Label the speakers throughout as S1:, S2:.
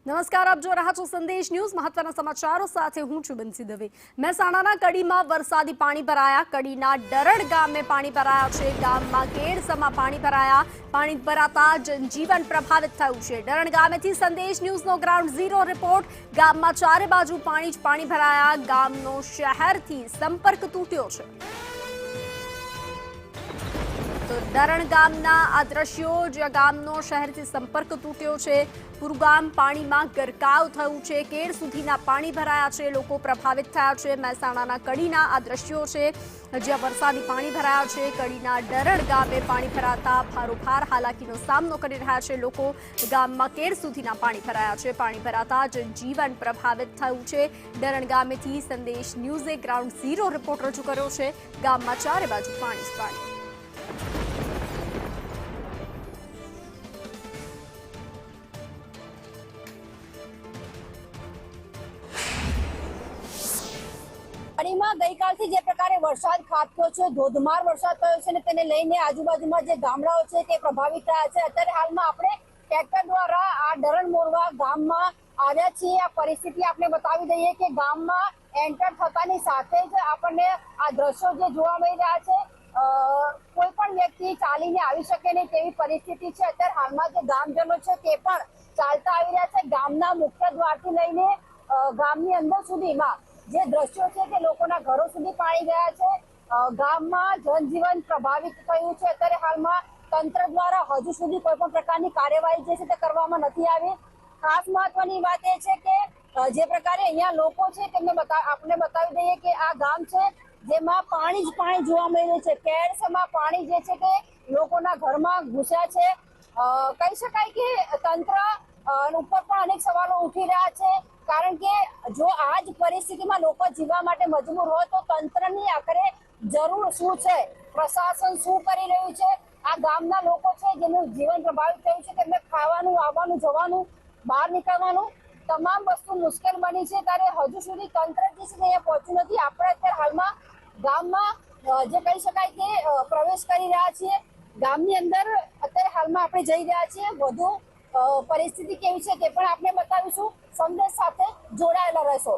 S1: નમસ્કાર, આપ જો રહ્યા છો સંદેશ ન્યૂઝ. મહત્વના સમાચારો સાથે હું છું બંસી દવે. મહેસાણાના કડીમાં વરસાદી પાણી ભરાયા. કડીના ડરડ ગામે પાણી ભરાયા છે. ગામમાં કેડસમાં પાણી ભરાયા. પાણી ભરાતા જનજીવન પ્રભાવિત થયું છે. ડરડ ગામેથી સંદેશ ન્યૂઝનો ગ્રાઉન્ડ ઝીરો રિપોર્ટ. ગામમાં ચારે બાજુ પાણી જ પાણી ભરાયા. ગામનો શહેરથી સંપર્ક તૂટ્યો છે. તો ડરણ ગામના આ દ્રશ્યો જ્યાં ગામનો શહેરથી સંપર્ક તૂટ્યો છે. પૂરું ગામ પાણીમાં ગરકાવ થયું છે. કેડ સુધીના પાણી ભરાયા છે. લોકો પ્રભાવિત થયા છે. મહેસાણાના કડીના આ દ્રશ્યો છે જ્યાં વરસાદી પાણી ભરાયા છે. કડીના ડરણ ગામે પાણી ભરાતા ભારોભાર હાલાકીનો સામનો કરી રહ્યા છે લોકો. ગામમાં કેડ સુધીના પાણી ભરાયા છે. પાણી ભરાતા જનજીવન પ્રભાવિત થયું છે. ડરણ ગામેથી સંદેશ ન્યૂઝે ગ્રાઉન્ડ ઝીરો રિપોર્ટ રજૂ કર્યો છે. ગામમાં ચારે બાજુ પાણી જ પાણી.
S2: કડીમાં ગઈકાલથી જે પ્રકારે વરસાદ ખાબક્યો છે, ધોધમાર વરસાદ થયો છે, ને તેને લઈને આજુબાજુમાં જે ગામડાઓ છે તે પ્રભાવિત થયા છે. અત્યારે હાલમાં આપણે ટ્રેક્ટર દ્વારા આ ડરણ મોરવા ગામમાં આવ્યા છીએ. આ પરિસ્થિતિ આપણે બતાવી દઈએ કે ગામમાં એન્ટર થતાની સાથે જ આપણને આ દ્રશ્યો જે જોવા મળી રહ્યા છે, કોઈ પણ વ્યક્તિ ચાલીને આવી શકે નહીં તેવી પરિસ્થિતિ છે. અત્યારે હાલમાં જે ગામજનો છે તે પણ ચાલતા આવી રહ્યા છે. ગામના મુખ્ય દ્વારથી લઈને ગામની અંદર સુધીમાં જે દ્રશ્યો છે તે લોકોના ઘરો સુધી પાણી ગયા છે. ગામમાં જનજીવન પ્રભાવિત થયું છે. અત્યારે હાલમાં તંત્ર દ્વારા હજુ સુધી કોઈ પણ પ્રકારની કાર્યવાહી જે છે તે કરવામાં નથી આવી. ખાસ મહત્વની વાત એ છે કે જે પ્રકારે અહીંયા લોકો છે તેમને આપણે બતાવી દઈએ કે આ ગામ છે જેમાં પાણી જ પાણી જોવા મળી રહ્યું છે. કેડસમાં પાણી જે છે તે લોકોના ઘરમાં ઘૂસ્યા છે. કહી શકાય કે તંત્ર ઉપર પણ અનેક સવાલો ઉઠી રહ્યા છે. કારણ કે જો આ જ પરિસ્થિતિમાં લોકો જીવવા માટે મજબૂર હોય તો તંત્રની આખરે જરૂર શું છે, પ્રશાસન શું કરી રહ્યું છે. આ ગામના લોકો છે જેનું જીવન પ્રભાવિત થયું છે, તેમને ખાવાનું, આવવાનું, જવાનું, બહાર નીકળવાનું તમામ વસ્તુ મુશ્કેલ બની છે. ત્યારે હજુ સુધી તંત્ર જે છે અહીંયા પહોંચ્યું નથી. આપણે અત્યારે હાલમાં ગામમાં જે કહી શકાય કે પ્રવેશ કરી રહ્યા છીએ. ગામની અંદર અત્યારે હાલમાં આપણે જઈ રહ્યા છીએ. વધુ પરિસ્થિતિ કેવી છે તે પણ આપણે બતાવીશું. સંદેશ સાથે જોડાયેલા રહેશો.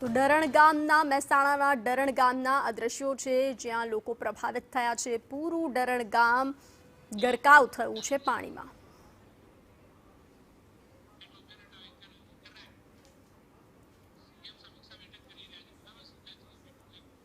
S1: તો ડરણ ગામના મહેસાણાના ડરણ ગામના આ દ્રશ્યો છે જ્યાં લોકો પ્રભાવિત થયા છે. પૂરું ડરણ ગામ ગરકાવ થયું છે પાણીમાં.